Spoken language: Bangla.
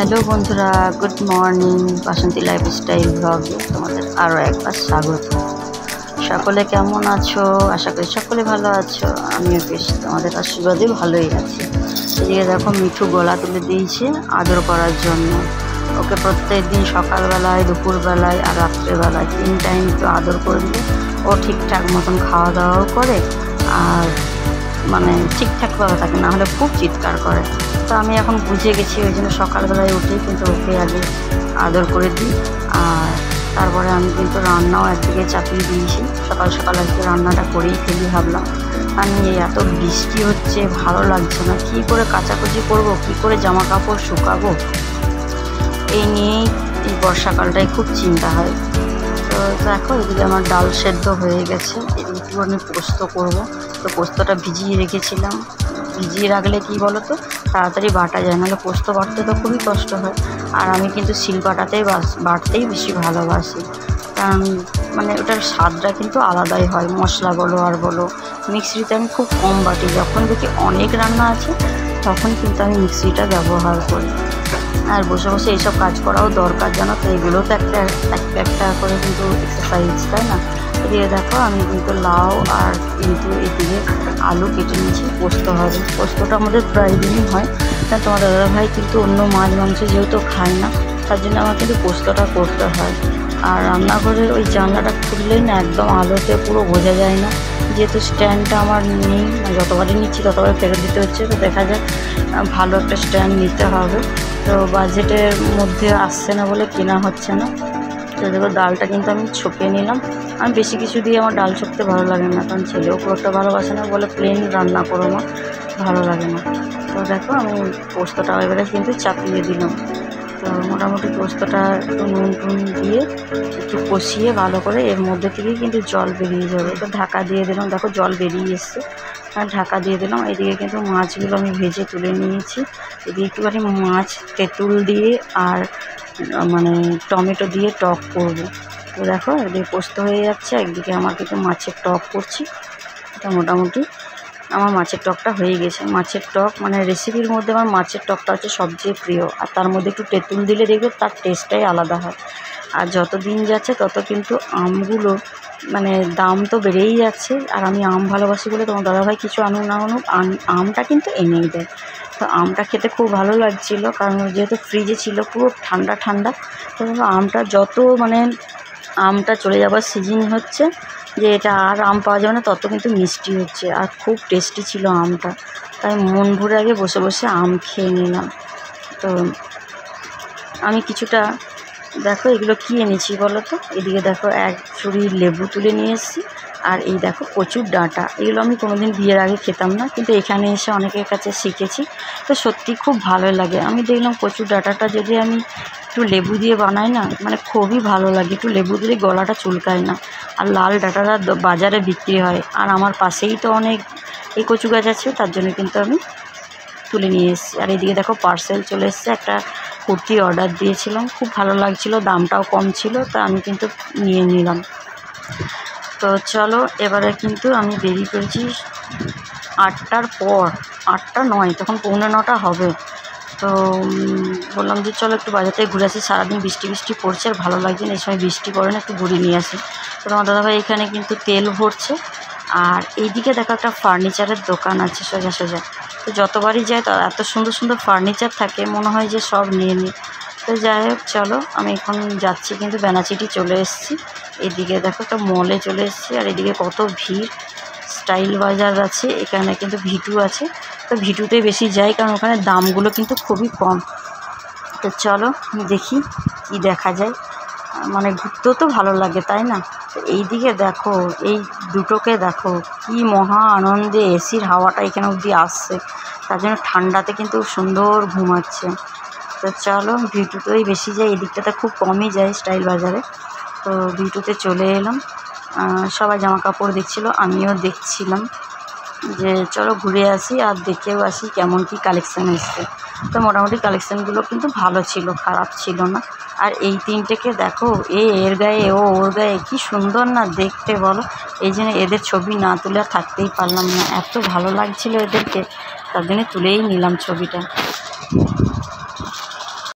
হ্যালো বন্ধুরা, গুড মর্নিং। বাসন্তী লাইফস্টাইল ব্লগে তোমাদের আরও একবার স্বাগত। সকলে কেমন আছো? আশা করি সকলে ভালো আছো। আমিও বেশ তোমাদের আশীর্বাদে ভালোই আছি। এদিকে দেখো, মিঠু গলা তুলে দিয়েছে আদর করার জন্য। ওকে প্রত্যেক দিন সকালবেলায়, দুপুরবেলায় আর রাত্রেবেলায় 3 টাইম একটু আদর করলে ও ঠিকঠাক মতন খাওয়া দাওয়াও করে আর মানে ঠিকঠাকভাবে থাকে, না হলে খুব চিৎকার করে। তো আমি এখন বুঝে গেছি, ওই জন্য সকালবেলায় উঠে কিন্তু ওকে আগে আদর করে দিই। আর তারপরে আমি কিন্তু রান্নাও একদিকে চাপিয়ে দিয়েছি। সকাল সকাল আজকে রান্নাটা করেই ফেলি ভাবলাম। আমি এত বৃষ্টি হচ্ছে, ভালো লাগছে না, কী করে কাচাকুচি করবো, কী করে জামা কাপড় শুকাবো, এই নিয়েই এই বর্ষাকালটায় খুব চিন্তা হয়। তো দেখো, এদিকে আমার ডাল সেদ্ধ হয়ে গেছে। একটু আমি পোস্ত করবো, তো পোস্তটা ভিজিয়ে রেখেছিলাম। ভিজিয়ে রাখলে কি বলো তো, তাড়াতাড়ি বাটা যায়, নাহলে পোস্ত বাটতে তো খুবই কষ্ট হয়। আর আমি কিন্তু শিলপাটাতেই বাটতেই বেশি ভালোবাসি, কারণ মানে ওটার স্বাদটা কিন্তু আলাদাই হয়। মশলা বলো আর বলো, মিক্সিতে আমি খুব কম বাটি। যখন দেখি অনেক রান্না আছে তখন কিন্তু আমি মিক্সিটা ব্যবহার করি। আর বসে বসে এইসব কাজ করাও দরকার, জানো তো। এগুলোও তো একটা করে কিন্তু এক্সারসাইজ, তাই না? এদিকে দেখো, আমি কিন্তু লাউ আর কিন্তু এদিকে আলু কেটে নিয়েছি। পোস্ত হবে, পোস্তটা আমাদের প্রায় দিনই হয়। কারণ তোমার দাদাভাই কিন্তু অন্য মাছ মাংস যেহেতু খায় না, তার জন্য আমার কিন্তু পোস্তটা করতে হয়। আর রান্নাঘরের ওই জানলাটা খুললেই না একদম আলোতে পুরো বোঝা যায় না, যেহেতু স্ট্যান্ডটা আমার নেই। যতবারই নিচ্ছি ততবার ফেরত দিতে হচ্ছে। তো দেখা যায় ভালো একটা স্ট্যান্ড নিতে হবে, তো বাজেটের মধ্যে আসছে না বলে কেনা হচ্ছে না। তো দেখো, ডালটা কিন্তু আমি ছপিয়ে নিলাম। আমি বেশি কিছু দিয়ে আমার ডাল ছপতে ভালো লাগে না, কারণ ছেলেও খুব একটা ভালোবাসে না, বলে প্লেন রান্না করো না, ভালো লাগে না। তো দেখো, আমি পোস্তটা এবারে কিন্তু চাপিয়ে দিলাম। তো মোটামুটি পোস্তটা একটু নুন টুন দিয়ে একটু কষিয়ে ভালো করে এর মধ্যে থেকেই কিন্তু জল বেরিয়ে যাবে। তো ঢাকা দিয়ে দিলাম, দেখো জল বেরিয়ে এসছে, আর ঢাকা দিয়ে দিলাম। এদিকে কিন্তু মাছগুলো আমি ভেজে তুলে নিয়েছি। এদিকে একটুখানি মাছ তেঁতুল দিয়ে আর মানে টমেটো দিয়ে টক করব। তো দেখো, এদিকে পোস্ত হয়ে যাচ্ছে, একদিকে আমার কিন্তু মাছের টক করছি। এটা মোটামুটি আমার মাছের টকটা হয়ে গেছে। মাছের টক মানে রেসিপির মধ্যে আমার মাছের টকটা হচ্ছে সবচেয়ে প্রিয়। আর তার মধ্যে একটু তেঁতুল দিলে দেখবে তার টেস্টটাই আলাদা হয়। আর যত দিন যাচ্ছে তত কিন্তু আমগুলো মানে দাম তো বেড়েই যাচ্ছে। আর আমি আম ভালোবাসি বলে তোমার দাদাভাই কিছু আনুক না আনুক, আমটা কিন্তু এনেই দেয়। তো আমটা খেতে খুব ভালো লাগছিলো, কারণ যেহেতু ফ্রিজে ছিল পুরো ঠান্ডা ঠান্ডা। তো আমটা যত মানে আমটা চলে যাবার সিজন হচ্ছে, যে এটা আর আম পাওয়া যাবে না, তত কিন্তু মিষ্টি হচ্ছে আর খুব টেস্টি ছিল আমটা। তাই মন ভরে আগে বসে বসে আম খেয়ে নিলাম। তো আমি কিছুটা দেখো এগুলো কী এনেছি বলো তো। এদিকে দেখো, এক ছুরি লেবু তুলে নিয়ে এসেছি। আর এই দেখো কচুর ডাঁটা, এগুলো আমি কোনোদিন বিয়ের আগে খেতাম না, কিন্তু এখানে এসে অনেকের কাছে শিখেছি। তো সত্যি খুব ভালো লাগে। আমি দেখলাম কচুর ডাঁটাটা যদি আমি একটু লেবু দিয়ে বানাই না, মানে খুবই ভালো লাগে। একটু লেবু দিলে গলাটা চুলকায় না। আর লাল ডাঁটাটা বাজারে বিক্রি হয়, আর আমার পাশেই তো অনেক এই কচু গাছ আছে, তার জন্য কিন্তু আমি তুলে নিয়ে এসেছি। আর এদিকে দেখো, পার্সেল চলে এসছে। একটা কুর্তি অর্ডার দিয়েছিলাম, খুব ভালো লাগছিলো, দামটাও কম ছিল, তা আমি কিন্তু নিয়ে নিলাম। তো চলো, এবারে কিন্তু আমি বেরিয়ে পড়েছি 8টার পর। 8টা নয়, তখন 8:45 হবে। তো বললাম যে চলো একটু বাজার থেকে ঘুরে আসি। সারাদিন বৃষ্টি বৃষ্টি পড়ছে, আর ভালো লাগছে না, এই সময় বৃষ্টি পড়ে না, একটু ঘুরে নিয়ে আসি। তো আমার দাদাভাই এখানে কিন্তু তেল ভরছে। আর এইদিকে দেখো, একটা ফার্নিচারের দোকান আছে সোজা সোজা। তো যতবারই যায় তো এত সুন্দর সুন্দর ফার্নিচার থাকে, মনে হয় যে সব নিয়ে নিই। তো যাই হোক, চলো আমি এখন যাচ্ছি, কিন্তু বেনাচিটি চলে এসেছি। এদিকে দেখো, একটা মলে চলে এসেছি। আর এদিকে কত ভিড়। স্টাইল বাজার আছে, এখানে কিন্তু ভিটু আছে। তো ভিটুতে বেশি যাই, কারণ ওখানে দামগুলো কিন্তু খুবই কম। তো চলো দেখি কি দেখা যায়। মানে ঘুরতেও তো ভালো লাগে, তাই না? তো এইদিকে দেখো, এই দুটোকে দেখো কি মহা আনন্দে এসির হাওয়াটা এখানে অবধি আসছে, তার জন্য ঠান্ডাতে কিন্তু সুন্দর ঘুমাচ্ছে। তো চলো, ভিটুতেই বেশি যাই, এদিকটাতে খুব কমই যায় স্টাইল বাজারে। তো ভিটুতে চলে এলাম। সবাই জামা কাপড় দেখছিল, আমিও দেখছিলাম যে চলো ঘুরে আসি আর দেখেও আসি কেমন কি কালেকশান এসছে। তো মোটামুটি কালেকশানগুলো কিন্তু ভালো ছিল, খারাপ ছিল না। আর এই তিনটেকে দেখো, এর গায়ে ও ওর গায়ে, কি সুন্দর না দেখতে বলো। এই জন্য এদের ছবি না তুলে আর থাকতেই পারলাম না, এত ভালো লাগছিল এদেরকে, তার জন্য তুলেই নিলাম ছবিটা।